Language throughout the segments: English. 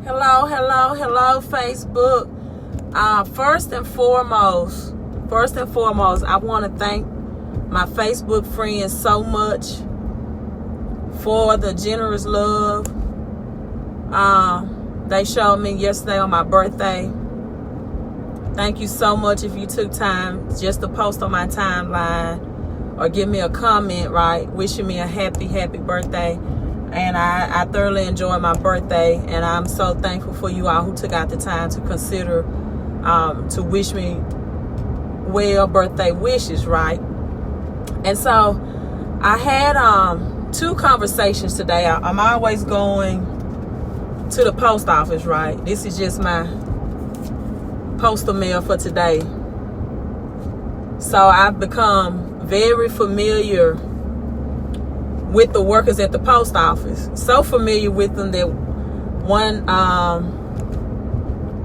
Hello, Facebook. First and foremost, I want to thank my Facebook friends so much for the generous love they showed me yesterday on my birthday. Thank you so much if you took time just to post on my timeline or give me a comment, right, wishing me a happy birthday. And I thoroughly enjoyed my birthday, and I'm so thankful for you all who took out the time to consider to wish me well birthday wishes, right? And so I had two conversations today. I'm always going to the post office, right? This is just my postal mail for today. So I've become very familiar with the workers at the post office. So familiar with them that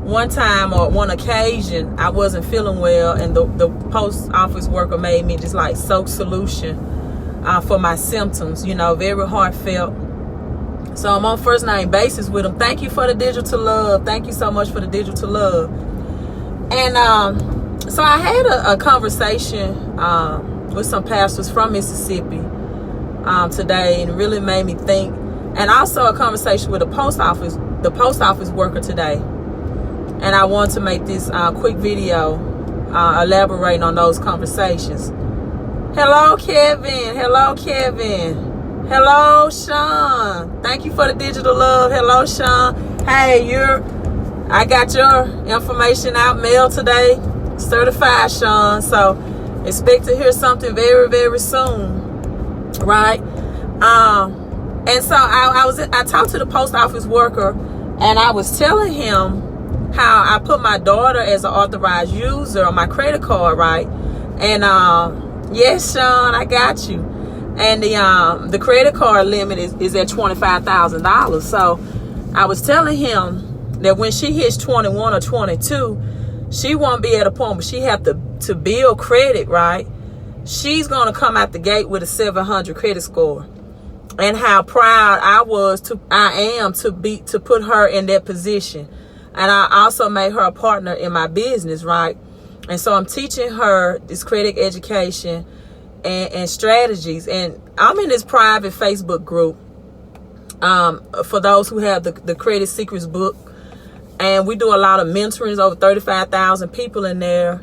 one time or one occasion I wasn't feeling well, and the post office worker made me just like soak solution for my symptoms, very heartfelt. So I'm on first name basis with them. Thank you for the digital love. Thank you so much for the digital love. And so I had a conversation with some pastors from Mississippi today, and it really made me think. And also a conversation with the post office worker today. And I want to make this quick video elaborating on those conversations. Hello, Kevin. Hello, Sean. Thank you for the digital love. Hello, Sean. Hey, I got your information out mail today. Certified, Sean. So expect to hear something very, very soon. Right? And so I talked to the post office worker, and I was telling him how I put my daughter as an authorized user on my credit card, right? And yes, Sean, I got you. And the credit card limit is at $25,000. So I was telling him that when she hits 21 or 22, she won't be at a point where she have to build credit, right? She's going to come out the gate with a 700 credit score. And how proud I am to put her in that position. And I also made her a partner in my business, right? And so I'm teaching her this credit education and strategies. And I'm in this private Facebook group for those who have the Credit Secrets book. And we do a lot of mentoring, over 35,000 people in there.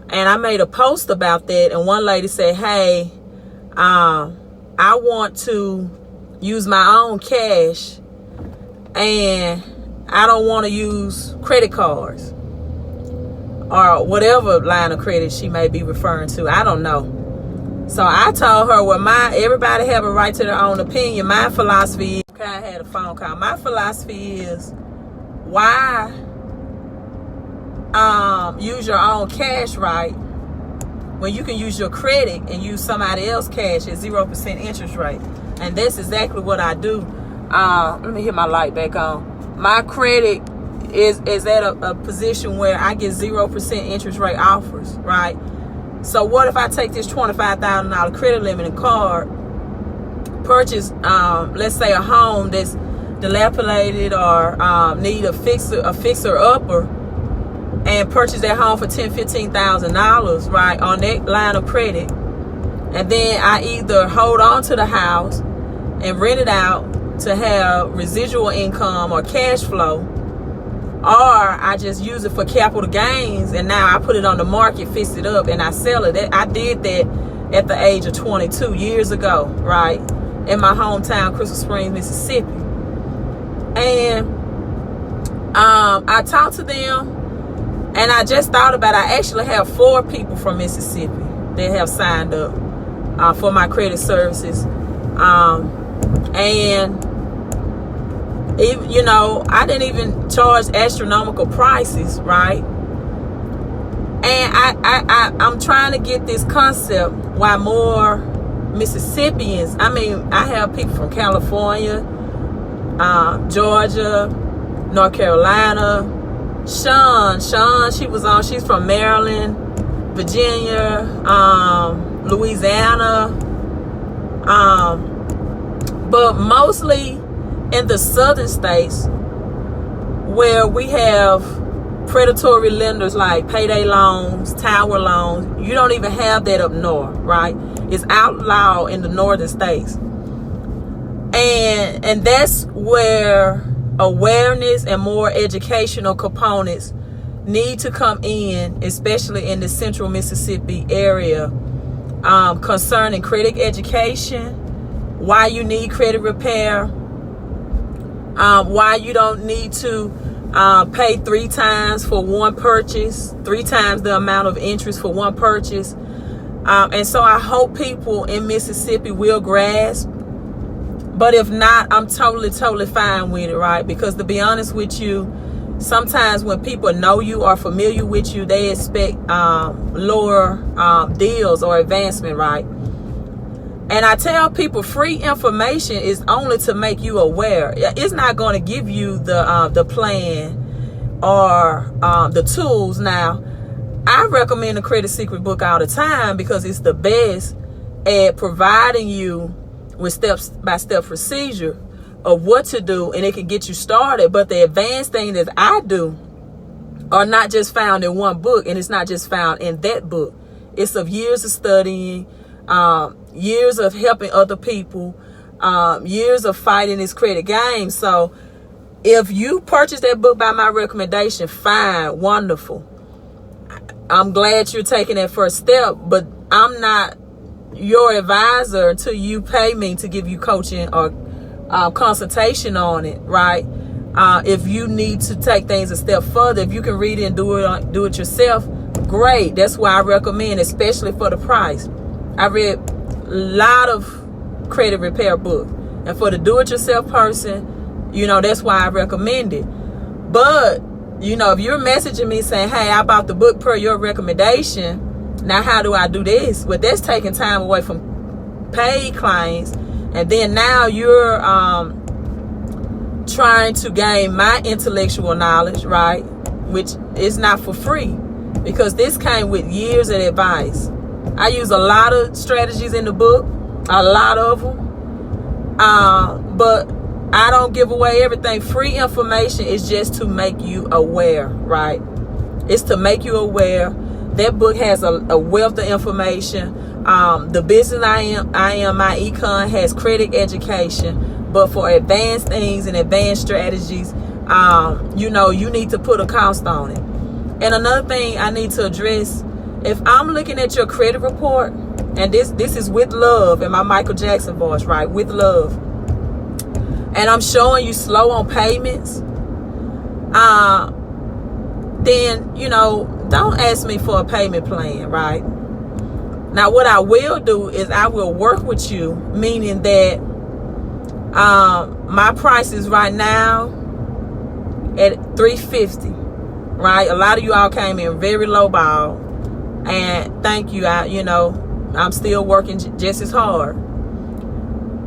And I made a post about that. And one lady said, hey, I want to use my own cash, and I don't want to use credit cards or whatever line of credit she may be referring to. I don't know. So I told her, well, everybody have a right to their own opinion. My philosophy is, I had a phone call. My philosophy is, why use your own cash, right, when you can use your credit and use somebody else's cash at 0% interest rate? And that's exactly what I do. Let me hit my light back on. My credit is at a position where I get 0% interest rate offers, right? So what if I take this $25,000 credit limit and card, purchase, let's say, a home that's dilapidated or need a fixer upper, and purchase that home for $10,000-$15,000, right, on that line of credit, and then I either hold on to the house and rent it out to have residual income or cash flow, or I just use it for capital gains, and now I put it on the market, fix it up, and I sell it. I did that at the age of 22 years ago, right, in my hometown, Crystal Springs, Mississippi. And I talked to them, and I just thought about it. I actually have 4 people from Mississippi that have signed up for my credit services. And I didn't even charge astronomical prices, right? And I'm trying to get this concept why more Mississippians, I have people from California, Georgia, North Carolina. Sean, she's from Maryland, Virginia, Louisiana, but mostly in the southern states, where we have predatory lenders like payday loans, tower loans. You don't even have that up north, right? It's outlawed in the northern states. And that's where awareness and more educational components need to come in, especially in the central Mississippi area, concerning credit education, why you need credit repair, why you don't need to pay 3 times for one purchase, 3 times the amount of interest for one purchase. And so I hope people in Mississippi will grasp. But if not, I'm totally fine with it, right? Because to be honest with you, sometimes when people know you or familiar with you, they expect lower deals or advancement, right? And I tell people, free information is only to make you aware. It's not going to give you the plan or the tools. Now, I recommend the Credit Secret book all the time because it's the best at providing you with step-by-step procedure of what to do, and it can get you started. But the advanced thing that I do are not just found in one book, and it's not just found in that book. It's of years of studying, years of helping other people, years of fighting this credit game. So if you purchase that book by my recommendation, fine, wonderful. I'm glad you're taking that first step, but I'm not your advisor until you pay me to give you coaching or consultation on it, right? If you need to take things a step further, if you can read it and do it yourself, great. That's why I recommend, especially for the price. I read a lot of credit repair books, and for the do-it-yourself person, that's why I recommend it. But if you're messaging me saying, hey, I bought the book per your recommendation, now how do I do this? Well, that's taking time away from paid clients. And then now you're trying to gain my intellectual knowledge, right? Which is not for free, because this came with years of advice. I use a lot of strategies in the book, a lot of them. But I don't give away everything. Free information is just to make you aware, right? It's to make you aware. That book has a wealth of information. The business I am, my econ has credit education, but for advanced things and advanced strategies, you need to put a cost on it. And another thing I need to address, if I'm looking at your credit report, and this is with love in my Michael Jackson voice, right? With love. And I'm showing you slow on payments, then, don't ask me for a payment plan, right? Now, what I will do is I will work with you, meaning that my price is right now at $350, right? A lot of you all came in very low ball, and thank you. I'm still working just as hard.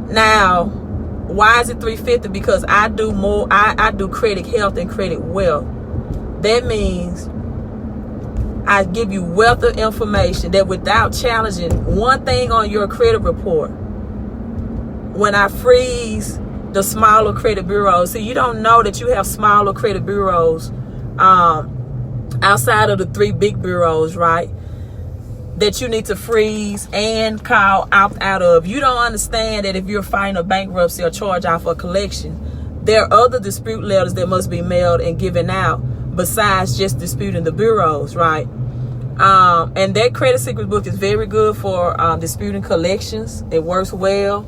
Now, why is it $350? Because I do more. I do credit health and credit wealth. That means I give you wealth of information that without challenging one thing on your credit report, when I freeze the smaller credit bureaus, see, you don't know that you have smaller credit bureaus outside of the 3 big bureaus, right? That you need to freeze and call out of. You don't understand that if you're fighting a bankruptcy or charge out for a collection, there are other dispute letters that must be mailed and given out besides just disputing the bureaus, right? And that Credit Secret book is very good for disputing collections. It works well.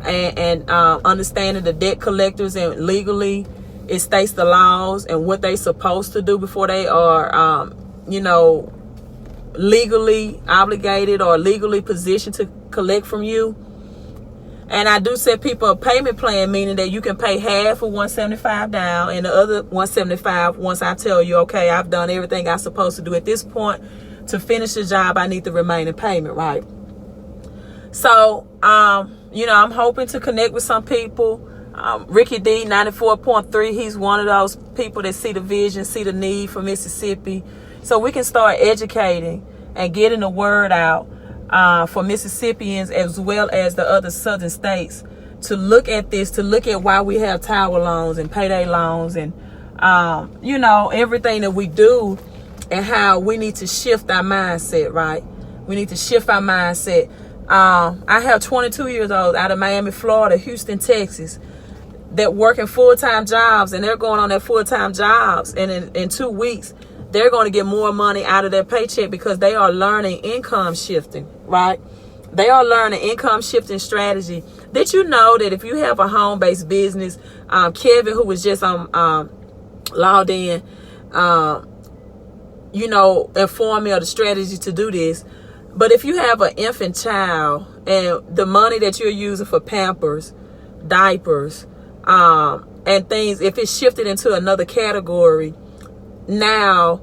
And understanding the debt collectors, and legally it states the laws and what they're supposed to do before they are, legally obligated or legally positioned to collect from you. And I do set people a payment plan, meaning that you can pay half of $175 down and the other $175 once I tell you, okay, I've done everything I'm supposed to do at this point to finish the job. I need the remaining payment, right? So, I'm hoping to connect with some people. Ricky D, 94.3, he's one of those people that see the vision, see the need for Mississippi. So we can start educating and getting the word out for Mississippians as well as the other southern states to look at this, to look at why we have tower loans and payday loans and you know, everything that we do and how we need to shift our mindset, right? We need to shift our mindset. I have 22 years old out of Miami, Florida, Houston, Texas, that working full-time jobs, and they're going on their full-time jobs, and in 2 weeks they're going to get more money out of their paycheck because they are learning income shifting, right? They are learning income shifting strategy. Did you know that if you have a home-based business, Kevin, who was just logged in, you know, informed me of the strategy to do this. But if you have an infant child and the money that you're using for Pampers, diapers, and things, if it's shifted into another category, now,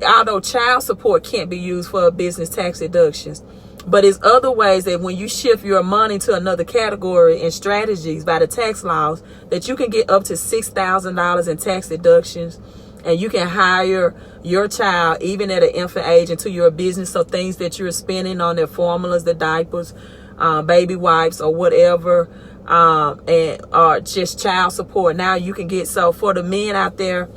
although child support can't be used for business tax deductions, but it's other ways that when you shift your money to another category and strategies by the tax laws, that you can get up to $6,000 in tax deductions. And you can hire your child, even at an infant age, into your business. So things that you're spending on their formulas, the diapers, baby wipes, or whatever, or just child support. Now you can get, so for the men out there,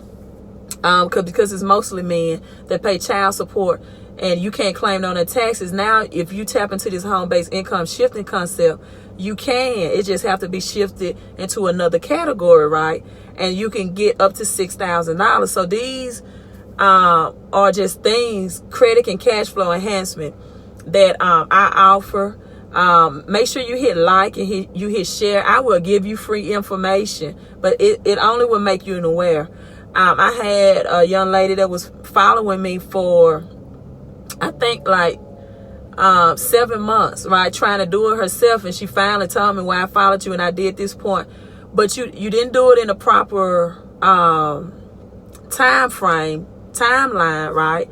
because it's mostly men that pay child support, and you can't claim it on their taxes. Now, if you tap into this home-based income shifting concept, you can. It just have to be shifted into another category, right? And you can get up to $6,000. So these are just things, credit and cash flow enhancement, that I offer. Make sure you hit like and you hit share. I will give you free information, but it only will make you aware. I had a young lady that was following me for, I think, like 7 months, right, trying to do it herself, and she finally told me, why I followed you and I did this point. But you didn't do it in a proper timeline, right?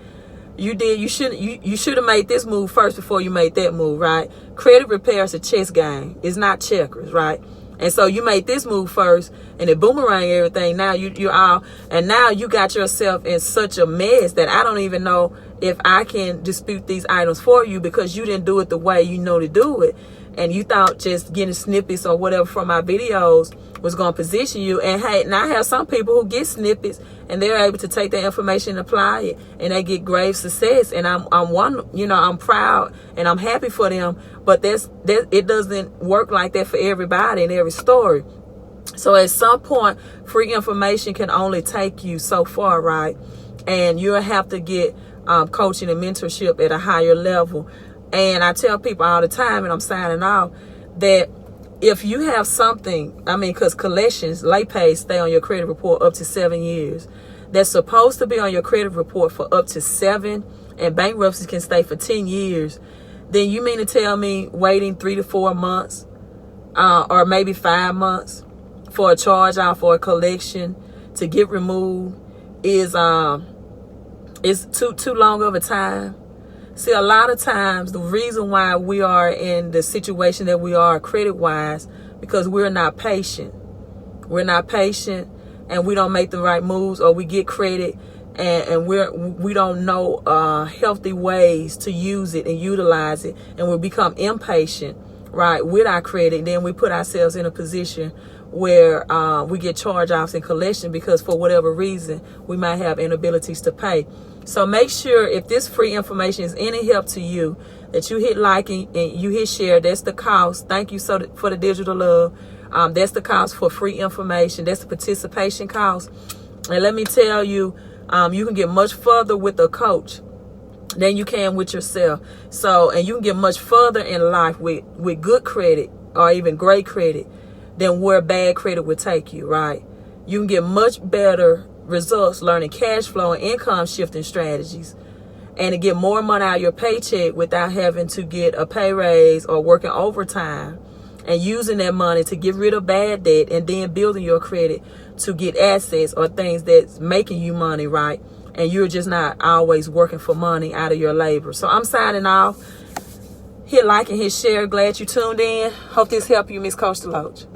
You should have made this move first before you made that move, right? Credit repair is a chess game. It's not checkers, right? And so you made this move first, and it boomerang everything. Now now you got yourself in such a mess that I don't even know if I can dispute these items for you, because you didn't do it the way you know to do it. And you thought just getting snippets or whatever from my videos was going to position you. And hey, now I have some people who get snippets and they're able to take that information and apply it, and they get grave success. And I'm proud and I'm happy for them. But it doesn't work like that for everybody in every story. So at some point, free information can only take you so far, right? And you'll have to get coaching and mentorship at a higher level. And I tell people all the time, and I'm signing off, that if you have something, because collections, late pays stay on your credit report up to 7 years. That's supposed to be on your credit report for up to 7, and bankruptcies can stay for 10 years. Then you mean to tell me waiting 3 to 4 months, or maybe 5 months for a charge out for a collection to get removed is too long of a time? See, a lot of times the reason why we are in the situation that we are credit-wise, because we're not patient. We're not patient, and we don't make the right moves, or we get credit and we don't know healthy ways to use it and utilize it, and we become impatient, right, with our credit. Then we put ourselves in a position where we get charge-offs and collection because for whatever reason we might have inabilities to pay. So make sure, if this free information is any help to you, that you hit like and you hit share. That's the cost. Thank you for the digital love. That's the cost for free information. That's the participation cost. And let me tell you, you can get much further with a coach than you can with yourself. So, and you can get much further in life with good credit or even great credit than where bad credit would take you, right? You can get much better results learning cash flow and income shifting strategies, and to get more money out of your paycheck without having to get a pay raise or working overtime, and using that money to get rid of bad debt, and then building your credit to get assets or things that's making you money, right? And you're just not always working for money out of your labor. So I'm signing off. Hit like and hit share. Glad you tuned in. Hope this helped you, Miss Coach Deloach.